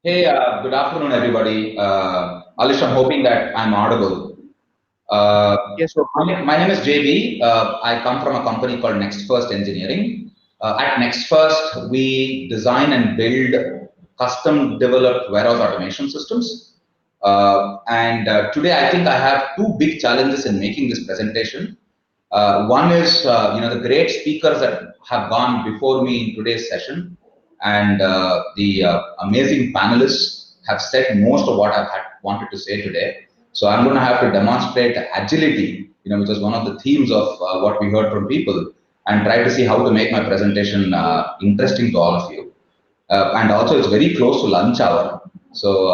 Hey, good afternoon, everybody. Alish, I'm hoping that I'm audible. Yes, My name is JB. I come from a company called Next First Engineering. At Next First, we design and build custom developed warehouse automation systems. And today, I think I have two big challenges in making this presentation. One is, the great speakers that have gone before me in today's session, and the amazing panelists have said most of what I've wanted to say today. So I'm going to have to demonstrate agility, which is one of the themes of what we heard from people, and try to see how to make my presentation interesting to all of you. And also, it's very close to lunch hour, so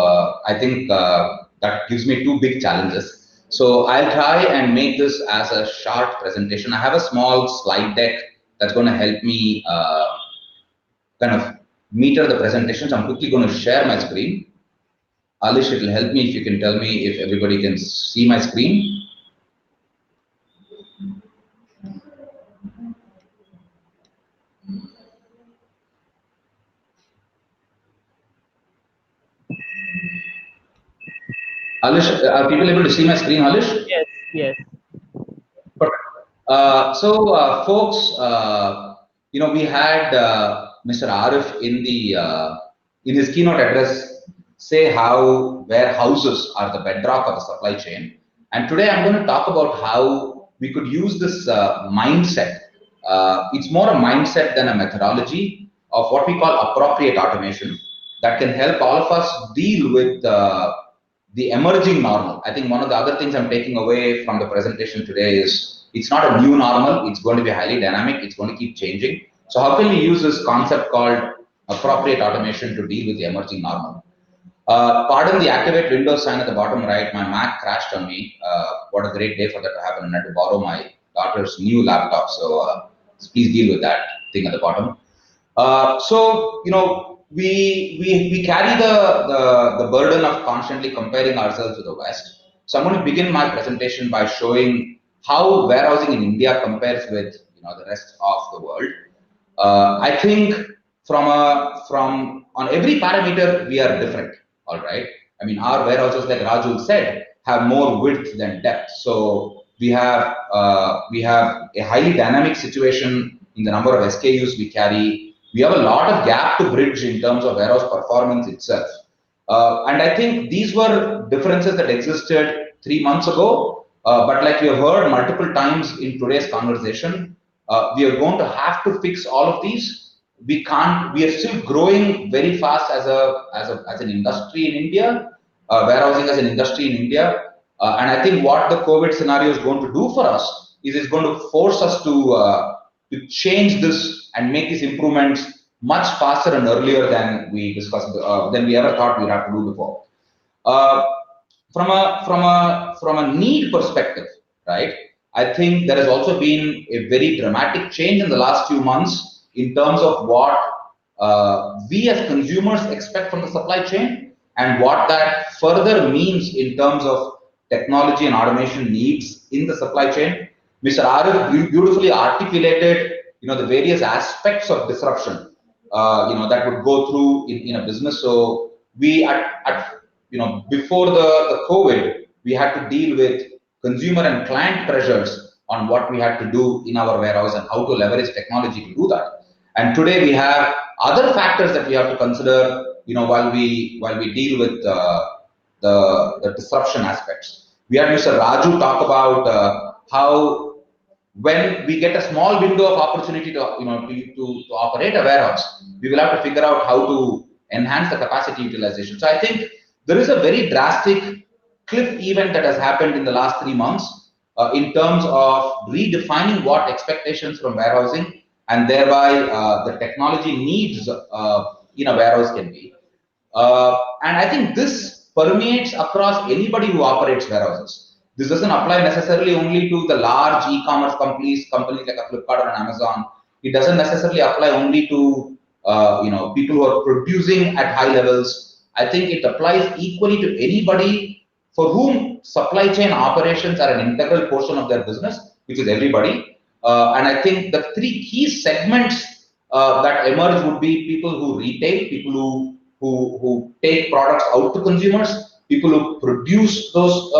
I think that gives me two big challenges. So I'll try and make this as a short presentation. I have a small slide deck that's going to help me kind of meter the presentation. So I'm quickly going to share my screen. Alish, it will help me if you can tell me if everybody can see my screen. Alish, are people able to see my screen, Alish? yes, yes. Perfect. Folks, we had Mr. Arif in his keynote address say how warehouses are the bedrock of the supply chain, and today I'm going to talk about how we could use this mindset. It's more a mindset than a methodology of what we call appropriate automation that can help all of us deal with the emerging normal. I think one of the other things I'm taking away from the presentation today is it's not a new normal. It's going to be highly dynamic. It's going to keep changing. So how can we use this concept called appropriate automation to deal with the emerging normal? Pardon the activate Windows sign at the bottom right. My Mac crashed on me. What a great day for that to happen. And I had to borrow my daughter's new laptop. So please deal with that thing at the bottom. We carry the burden of constantly comparing ourselves to the West. So I'm going to begin my presentation by showing how warehousing in India compares with the rest of the world. I think from on every parameter we are different. All right. I mean, our warehouses, like Raju said, have more width than depth. So we have a highly dynamic situation in the number of SKUs we carry. We have a lot of gap to bridge in terms of warehouse performance itself. And I think these were differences that existed 3 months ago. But like we have heard multiple times in today's conversation, we are going to have to fix all of these. We can't. We are still growing very fast as an industry in India, warehousing as an industry in India. And I think what the COVID scenario is going to do for us is it's going to force us to change this and make these improvements much faster and earlier than we discussed than we ever thought we'd have to do before. Uh, from a need perspective, right? I think there has also been a very dramatic change in the last few months in terms of what we as consumers expect from the supply chain and what that further means in terms of technology and automation needs in the supply chain. Mr. Arif beautifully articulated, the various aspects of disruption, that would go through in a business. So we at before the COVID, we had to deal with consumer and client pressures on what we had to do in our warehouse and how to leverage technology to do that. And today we have other factors that we have to consider, while we deal with the disruption aspects. We had Mr. Raju talk about how when we get a small window of opportunity to operate a warehouse, we will have to figure out how to enhance the capacity utilization. So I think there is a very drastic cliff event that has happened in the last 3 months in terms of redefining what expectations from warehousing and thereby the technology needs in a warehouse can be. And I think this permeates across anybody who operates warehouses. This doesn't apply necessarily only to the large e-commerce companies like a Flipkart or an Amazon. It doesn't necessarily apply only to people who are producing at high levels. I think it applies equally to anybody for whom supply chain operations are an integral portion of their business, which is everybody. And I think the three key segments that emerge would be people who retail, people who who take products out to consumers, people who produce those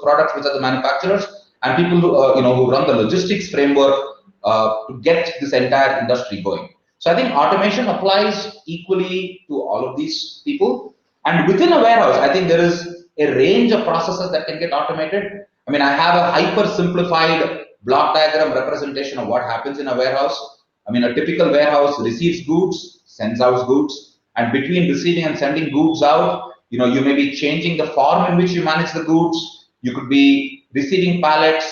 products, which are the manufacturers, and people who who run the logistics framework to get this entire industry going. So I think automation applies equally to all of these people. And within a warehouse, I think there is a range of processes that can get automated. I mean, I have a hyper simplified block diagram representation of what happens in a warehouse. I mean, a typical warehouse receives goods, sends out goods, and between receiving and sending goods out, you may be changing the form in which you manage the goods. You could be receiving pallets,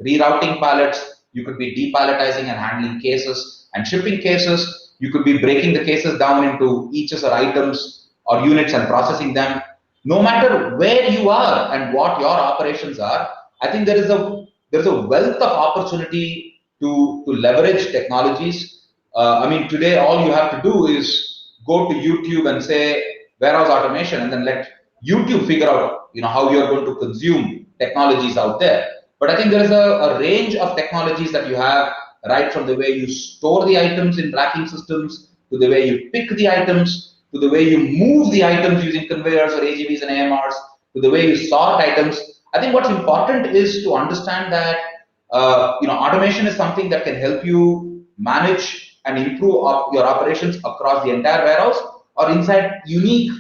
rerouting pallets. You could be depalletizing and handling cases and shipping cases. You could be breaking the cases down into eaches or items or units and processing them. No matter where you are and what your operations are, I think there is a wealth of opportunity to leverage technologies. I mean, today all you have to do is go to YouTube and say warehouse automation, and then let YouTube figure out how you're going to consume technologies out there. But I think there is a range of technologies that you have, right from the way you store the items in tracking systems, to the way you pick the items, to the way you move the items using conveyors or AGVs and AMRs, to the way you sort items. I think what's important is to understand that automation is something that can help you manage and improve your operations across the entire warehouse or inside unique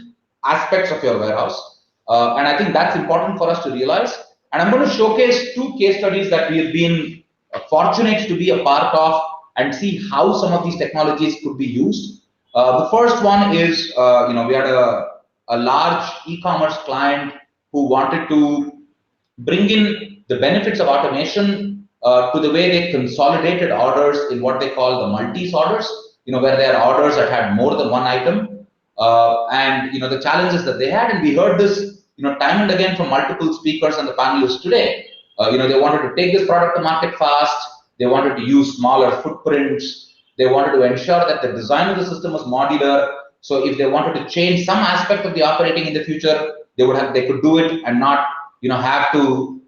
aspects of your warehouse. And I think that's important for us to realize. And I'm going to showcase two case studies that we have been fortunate to be a part of and see how some of these technologies could be used. The first one is, we had a large e-commerce client who wanted to bring in the benefits of automation to the way they consolidated orders in what they call the multi orders, where there are orders that had more than one item. And the challenges that they had, and we heard this, time and again from multiple speakers and the panelists today. They wanted to take this product to market fast. They wanted to use smaller footprints. They wanted to ensure that the design of the system was modular. So if they wanted to change some aspect of the operating in the future, they could do it and not have to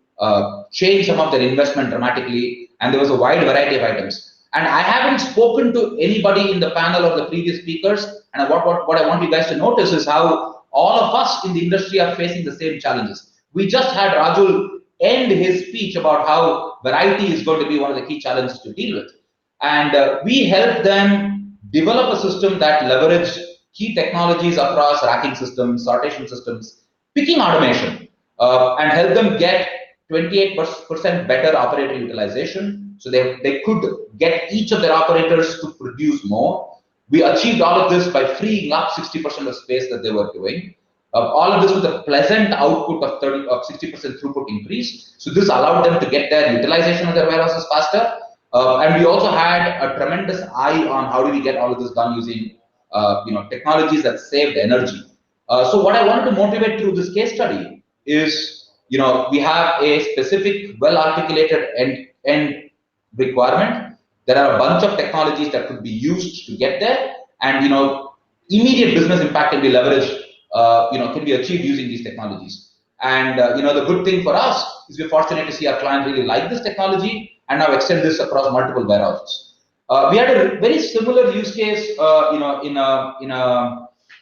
change some of their investment dramatically. And there was a wide variety of items. And I haven't spoken to anybody in the panel or the previous speakers. And what I want you guys to notice is how all of us in the industry are facing the same challenges. We just had Rajul end his speech about how variety is going to be one of the key challenges to deal with. And we helped them develop a system that leveraged key technologies across racking systems, sortation systems, picking automation, and help them get 28% better operator utilization. So they could get each of their operators to produce more. We achieved all of this by freeing up 60% of space that they were doing. All of this with a pleasant output of 60% throughput increase. So this allowed them to get their utilization of their warehouses faster. And we also had a tremendous eye on how do we get all of this done using technologies that saved energy. So what I wanted to motivate through this case study is, we have a specific, well-articulated end requirement. There are a bunch of technologies that could be used to get there, and immediate business impact can be leveraged, can be achieved using these technologies. And the good thing for us is we're fortunate to see our client really like this technology and now extend this across multiple warehouses. We had a very similar use case,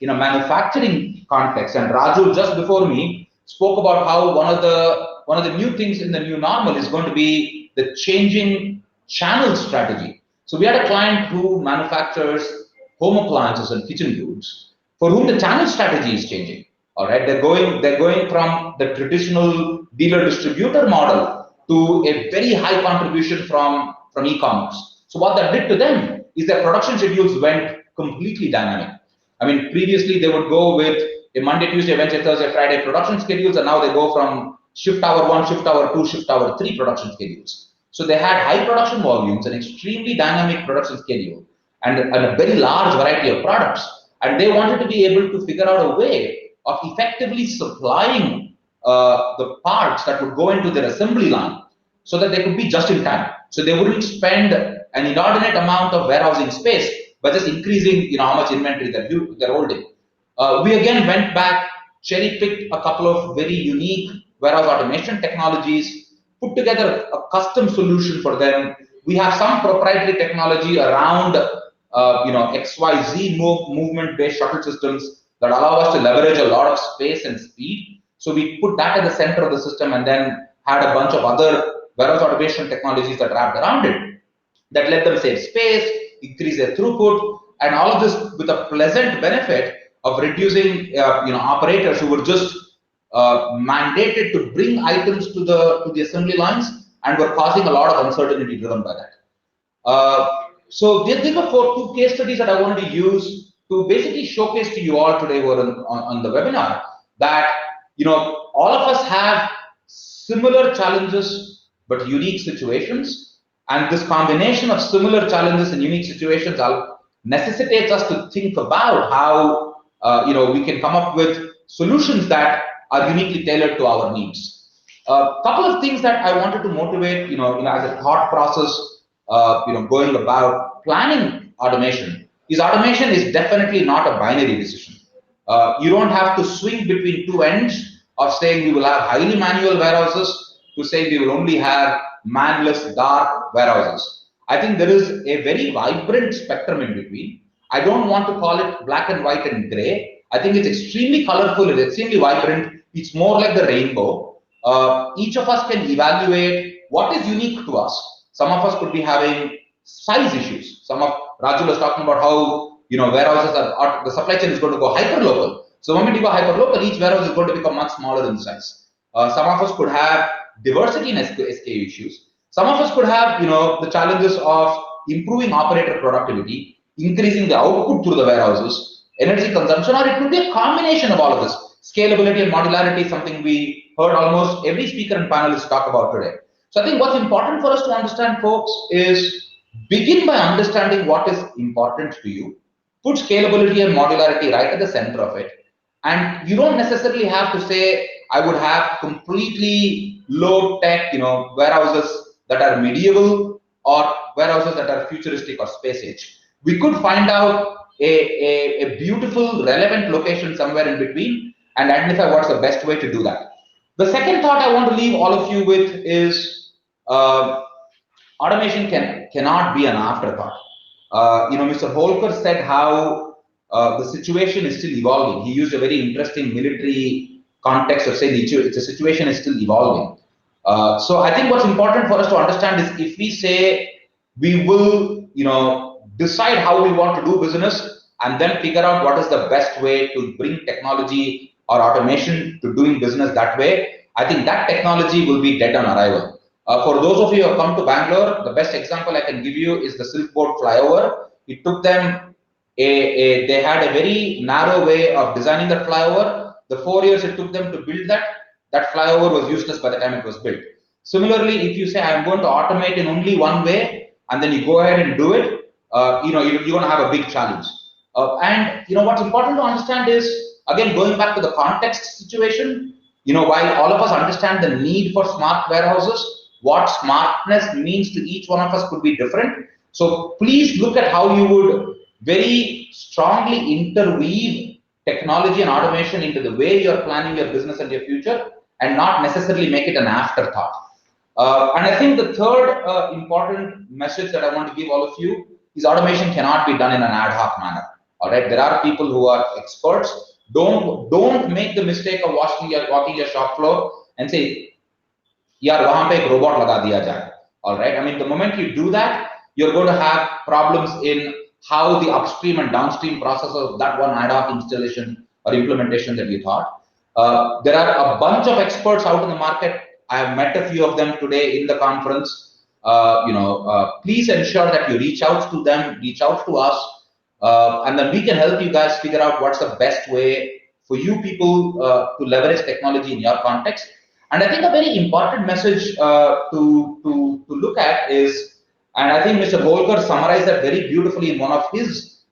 in a manufacturing context, and Raju just before me spoke about how one of the new things in the new normal is going to be the changing channel strategy. So we had a client who manufactures home appliances and kitchen goods, for whom the channel strategy is changing. All right, they're going from the traditional dealer distributor model to a very high contribution from e-commerce. So what that did to them is their production schedules went completely dynamic. I mean, previously they would go with a Monday, Tuesday, Wednesday, Thursday, Friday production schedules, and now they go from shift hour 1, shift hour 2, shift hour 3 production schedules. So they had high production volumes, an extremely dynamic production schedule, and a very large variety of products. And they wanted to be able to figure out a way of effectively supplying the parts that would go into their assembly line so that they could be just in time. So they wouldn't spend an inordinate amount of warehousing space by just increasing how much inventory they're holding. We again went back, cherry-picked a couple of very unique warehouse automation technologies, put together a custom solution for them. We have some proprietary technology around XYZ movement-based shuttle systems that allow us to leverage a lot of space and speed. So we put that at the center of the system and then had a bunch of other warehouse automation technologies that wrapped around it that let them save space, increase their throughput, and all of this with a pleasant benefit of reducing, operators who were just mandated to bring items to the assembly lines and were causing a lot of uncertainty driven by that. So these are two case studies that I wanted to use to basically showcase to you all today who are on the webinar that all of us have similar challenges but unique situations, and this combination of similar challenges and unique situations necessitates us to think about how we can come up with solutions that are uniquely tailored to our needs. A couple of things that I wanted to motivate, as a thought process, going about planning automation is definitely not a binary decision. You don't have to swing between two ends of saying we will have highly manual warehouses to saying we will only have manless dark warehouses. I think there is a very vibrant spectrum in between. I don't want to call it black and white and gray. I think it's extremely colorful, it's extremely vibrant. It's more like the rainbow. Each of us can evaluate what is unique to us. Some of us could be having size issues. Some of Raju was talking about how warehouses the supply chain is going to go hyper local. So the moment you go hyper local, each warehouse is going to become much smaller in size. Some of us could have diversity in SKU issues. Some of us could have the challenges of improving operator productivity, increasing the output through the warehouses, energy consumption, or it could be a combination of all of this. Scalability and modularity is something we heard almost every speaker and panelist talk about today. So I think what's important for us to understand, folks, is begin by understanding what is important to you, put scalability and modularity right at the center of it, and you don't necessarily have to say, I would have completely low-tech, warehouses that are medieval or warehouses that are futuristic or space age. We could find out a beautiful, relevant location somewhere in between and identify what's the best way to do that. The second thought I want to leave all of you with is automation cannot be an afterthought. Mr. Holker said how the situation is still evolving. He used a very interesting military context of saying the situation is still evolving. So I think what's important for us to understand is if we say we will, decide how we want to do business and then figure out what is the best way to bring technology or automation to doing business that way, I think that technology will be dead on arrival. For those of you who have come to Bangalore, the best example I can give you is the Silk Board flyover. It took them they had a very narrow way of designing that flyover. The 4 years it took them to build that flyover was useless by the time it was built. Similarly, if you say I'm going to automate in only one way, and then you go ahead and do it, you're going to have a big challenge. And what's important to understand is, again, going back to the context situation, while all of us understand the need for smart warehouses, what smartness means to each one of us could be different. So please look at how you would very strongly interweave technology and automation into the way you're planning your business and your future, and not necessarily make it an afterthought. And I think the third important message that I want to give all of you is automation cannot be done in an ad hoc manner. All right, there are people who are experts. Don't make the mistake of walking your shop floor and say, यार वहां पे एक robot लगा दिया जाए. All right, I mean, the moment you do that, you're going to have problems in how the upstream and downstream process of that one ad hoc installation or implementation that you thought. There are a bunch of experts out in the market. I have met a few of them today in the conference. Please ensure that you reach out to them, reach out to us, and then we can help you guys figure out what's the best way for you people to leverage technology in your context. And I think a very important message to look at is, and I think Mr. Holker summarized that very beautifully in one of his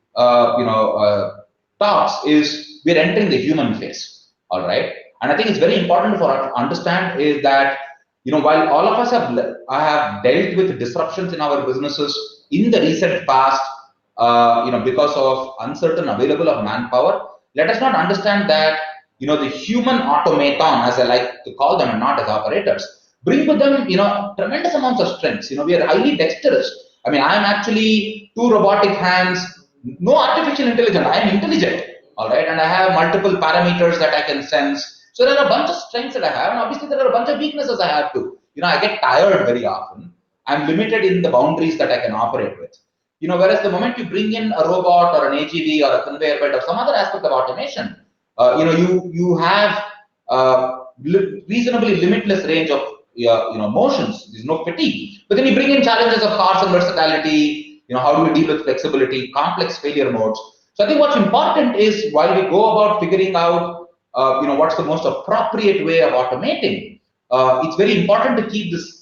talks, is we're entering the human phase. All right, and I think it's very important for us to understand is that while all of us have dealt with disruptions in our businesses in the recent past, because of uncertain available of manpower, let us not understand that the human automaton, as I like to call them, and not as operators, bring with them tremendous amounts of strengths. We are highly dexterous. I mean, I'm actually two robotic hands, no artificial intelligence. I am intelligent, all right, and I have multiple parameters that I can sense. So there are a bunch of strengths that I have, and obviously there are a bunch of weaknesses I have too. I get tired very often. I'm limited in the boundaries that I can operate with. Whereas the moment you bring in a robot or an AGV or a conveyor belt or some other aspect of automation, you have reasonably limitless range of motions. There's no fatigue. But then you bring in challenges of cost and versatility. How do we deal with flexibility, complex failure modes? So I think what's important is while we go about figuring out, what's the most appropriate way of automating, it's very important to keep this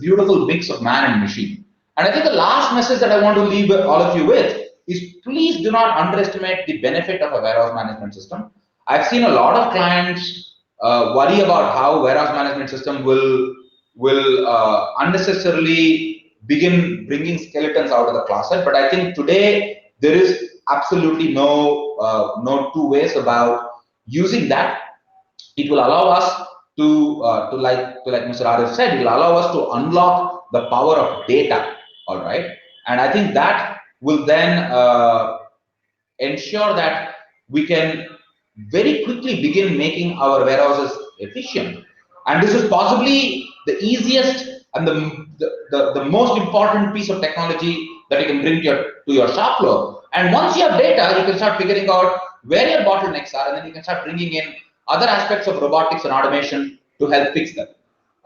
beautiful mix of man and machine. And I think the last message that I want to leave all of you with is please do not underestimate the benefit of a warehouse management system. I've seen a lot of clients worry about how warehouse management system will unnecessarily begin bringing skeletons out of the closet. But I think today there is absolutely no two ways about using that. It will allow us to like Mr. Arif said, it will allow us to unlock the power of data. All right, and I think that will then ensure that we can very quickly begin making our warehouses efficient. And this is possibly the easiest and the most important piece of technology that you can bring to your shop floor. And once you have data, you can start figuring out where your bottlenecks are, and then you can start bringing in other aspects of robotics and automation to help fix them.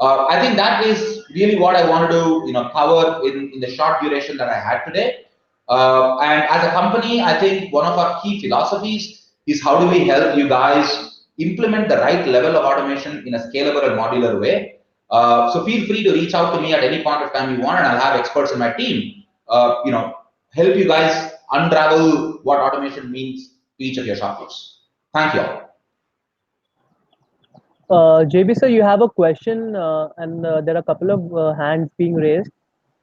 I think that is really what I wanted to cover in the short duration that I had today. And as a company, I think one of our key philosophies is how do we help you guys implement the right level of automation in a scalable and modular way. So feel free to reach out to me at any point of time you want, and I'll have experts in my team, help you guys unravel what automation means to each of your shop floors. Thank you all. JB sir, you have a question, and there are a couple of hands being raised.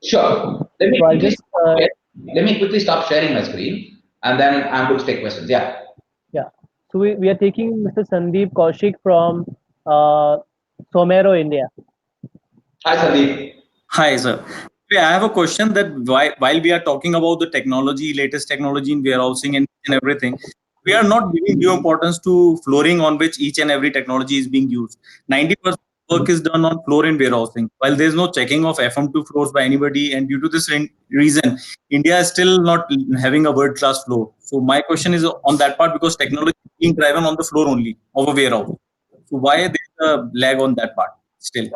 Sure. Let me So I'll quickly just stop sharing my screen, and then I'm going to take questions. Yeah. yeah. So we are taking Mr. Sandeep Kaushik from uh, Somero, India. Hi, Sandeep. Hi, sir. I have a question that while we are talking about the technology, latest technology in warehousing and everything, we are not giving due importance to flooring on which each and every technology is being used. 90% work is done on floor in warehousing, while there is no checking of FM2 floors by anybody. And due to this reason, India is still not having a world-class floor. So my question is on that part because technology is being driven on the floor only of a warehouse. So why there is a lag on that part still?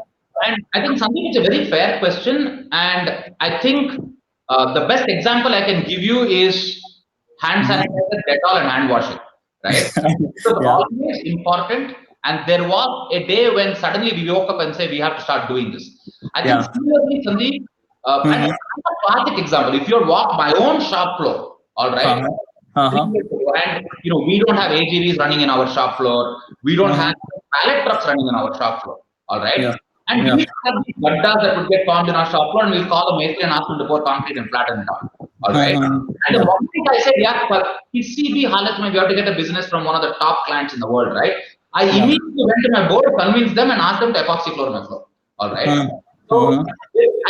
And I think something is a very fair question, and I think the best example I can give you is hand sanitizer, Dettol, and hand washing. Right? It was Yeah. always important, and there was a day when suddenly we woke up and say we have to start doing this. I think Yeah. similarly, Sandeep, and Mhm. a classic example. If you walk my own shop floor, all right, Uh-huh. 3 Uh-huh. years ago, and we don't have AGVs running in our shop floor. We don't Uh-huh. have pallet trucks running in our shop floor. All right. Yeah. And we Yeah. used to have these gaddas that would get formed in our shop floor, and we'll call the mason and ask them to pour concrete and flatten it out. All right. Uh-huh. And the Yeah. moment I said, yeah, but PCB Halat, we have to get a business from one of the top clients in the world, right? I Yeah. immediately went to my board, convinced them, and asked them to epoxy floor my floor. All right. Uh-huh. So Uh-huh.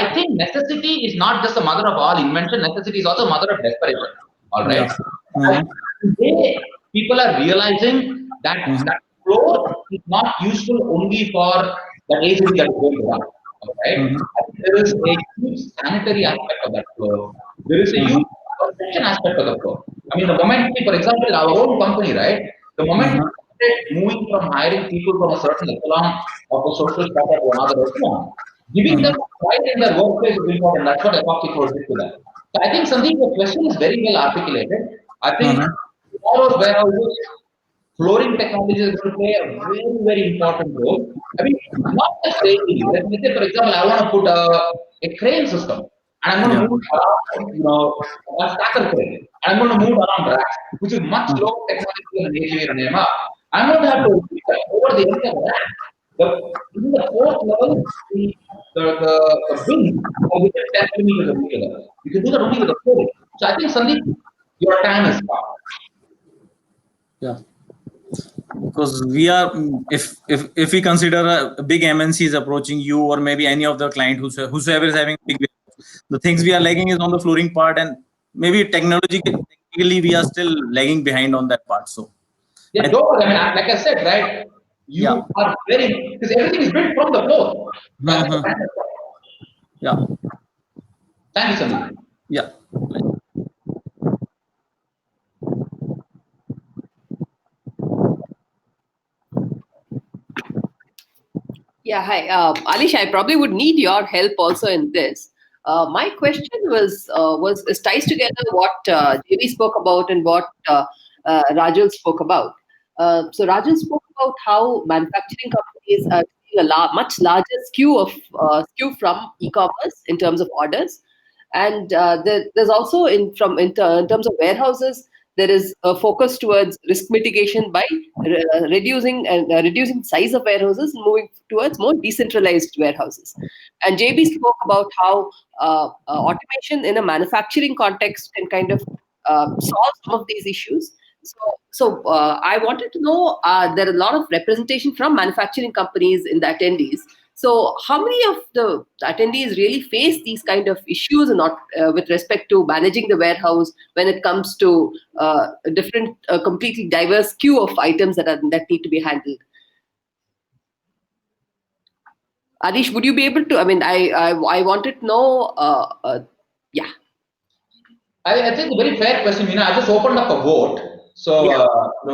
I think necessity is not just the mother of all invention, necessity is also mother of desperation. All Yeah. right. Uh-huh. And today, people are realizing that Uh-huh. that floor is not useful only for the ACV that is going to run. All right. Uh-huh. I think there is a huge sanitary aspect of that floor. There is a Uh-huh. huge protection aspect of the floor. I mean, the moment, for example, our own company, right? The moment we Uh-huh. started moving from hiring people from a certain echelon of the social strata to another echelon, giving them Uh-huh. right in their workplace is important. That's what epoxy floor did to them. So I think Sandeep, your question is very well articulated. I think Uh-huh. tomorrow's warehouses, flooring technology is going to play a very, very important role. I mean, not just saying, let's say, for example, I want to put a crane system, and I'm going Yeah. to move around, a stacker crane, and I'm going to move around racks, which is much Uh-huh. lower technology than an AGV and an AMR. I'm going to have to over the entire rack. In the fourth level, the bin will be 10 millimeters of together. You can do that only with a flooring. So I think, Sandeep, your time is up. Yeah. Because we are, if we consider a big MNC is approaching you or maybe any of the client whosoever is having big, The things we are lagging is on the flooring part, and maybe technically we are still lagging behind on that part. So Yeah, I, don't worry. I mean, like I said, right? yeah. You are very, because everything is built from the floor. So I think Mhm. Yeah. thank you, Sandeep. Yeah. Yeah, hi. Alish, I probably would need your help also in this. My question was is ties together what JB spoke about and what Rajul spoke about. So Rajul spoke about how manufacturing companies are seeing a much larger skew from e-commerce in terms of orders, and there's also in terms of warehouses there is a focus towards risk mitigation by reducing size of warehouses and moving towards more decentralized warehouses. And JB spoke about how automation in a manufacturing context can kind of solve some of these issues. So I wanted to know there are a lot of representation from manufacturing companies in the attendees. So, how many of the attendees really face these kind of issues, and not with respect to managing the warehouse when it comes to a different, completely diverse queue of items that need to be handled? Adish, would you be able to? I mean, I wanted to know. Yeah, I think a very fair question. I just opened up a vote, so yeah,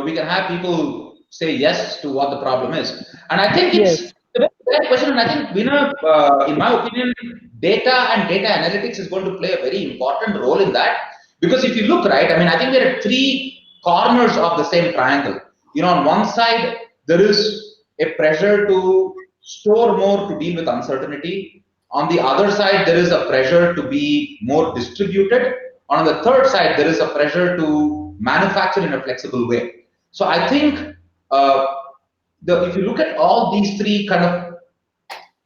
we can have people say yes to what the problem is. And I think it's Yes. a very fair question. And I think, in my opinion, data and data analytics is going to play a very important role in that. Because if you look right, I mean, I think there are three corners of the same triangle. On one side, there is a pressure to store more to deal with uncertainty. On the other side, there is a pressure to be more distributed. On the third side, there is a pressure to manufacture in a flexible way. So I think uh, if you look at all these three kind of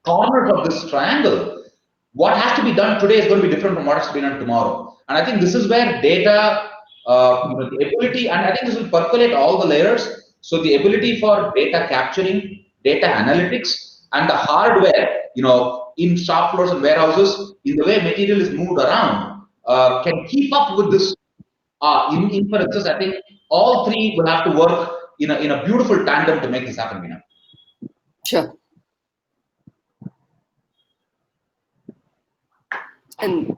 corners of this triangle, what has to be done today is going to be different from what has to be done tomorrow. And I think this is where data, the ability, and I think this will percolate all the layers. So the ability for data capturing, data analytics, and the hardware, in shop floors and warehouses, in the way material is moved around, can keep up with this inferences. I think all three will have to work in a beautiful tandem to make this happen, Meena. sure. And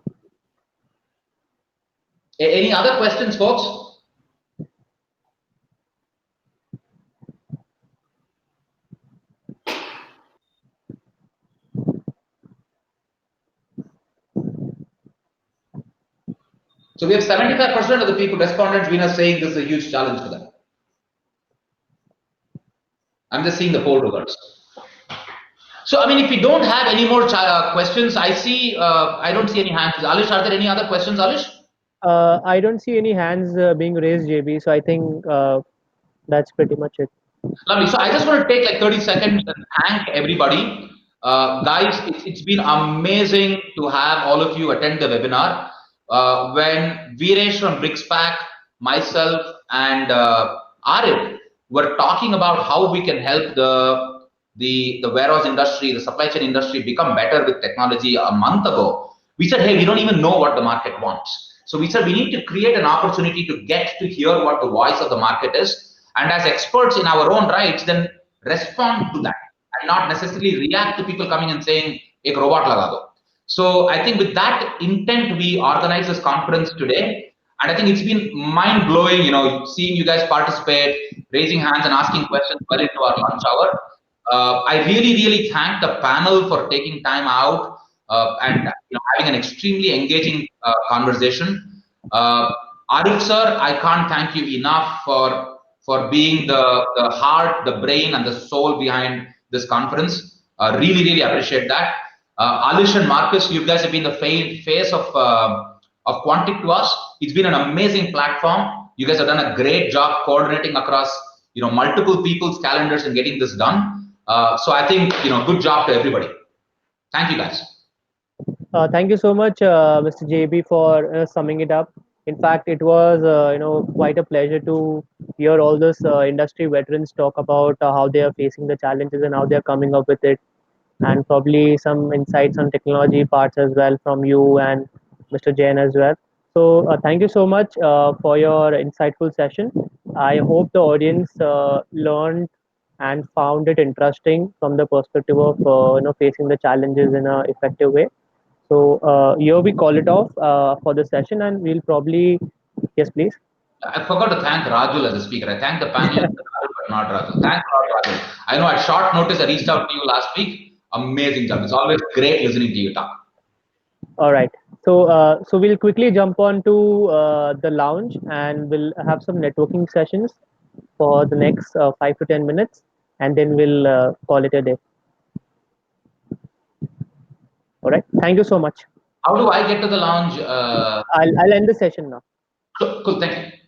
Any other questions, folks? So we have 75% of the people, respondents, Veena, saying this is a huge challenge for them. I'm just seeing the poll results. So, I mean, if we don't have any more questions, I don't see any hands. Alish, are there any other questions, Alish? I don't see any hands being raised, JB. So I think that's pretty much it. Lovely. So I just want to take like 30 seconds and thank everybody. Guys, it's been amazing to have all of you attend the webinar. When Viresh from BricsPack, myself, and Arif were talking about how we can help the warehouse industry, the supply chain industry become better with technology a month ago, we said, hey, we don't even know what the market wants. So we said we need to create an opportunity to get to hear what the voice of the market is, and as experts in our own rights, then respond to that and not necessarily react to people coming and saying, ek robot laga do. So I think with that intent, we organized this conference today. And I think it's been mind blowing, seeing you guys participate, raising hands and asking questions well into our lunch hour. I really, really thank the panel for taking time out and having an extremely engaging conversation. Arif sir, I can't thank you enough for being the heart, the brain, and the soul behind this conference. Really, really appreciate that. Alish and Marcus, you guys have been the face of Quantic to us. It's been an amazing platform. You guys have done a great job coordinating across multiple people's calendars and getting this done. So I think good job to everybody. Thank you guys. Thank you so much, Mr. JB, for summing it up. In fact, it was quite a pleasure to hear all those industry veterans talk about how they are facing the challenges and how they are coming up with it. and probably some insights on technology parts as well from you and Mr. Jain as well. So thank you so much for your insightful session. I hope the audience learned and found it interesting from the perspective of facing the challenges in a effective way. So here we call it off for the session, and we'll probably yes, please. I forgot to thank Rajul as a speaker. I thanked the panelists, but not Rajul. Thanks a lot, Rajul. I know at short notice I reached out to you last week. Amazing job. It's always great listening to you talk. All right. So we'll quickly jump on to the lounge, and we'll have some networking sessions for the next 5 to 10 minutes, and then we'll call it a day. All right. Thank you so much. How do I get to the lounge? I'll end the session now. Cool. Thank you.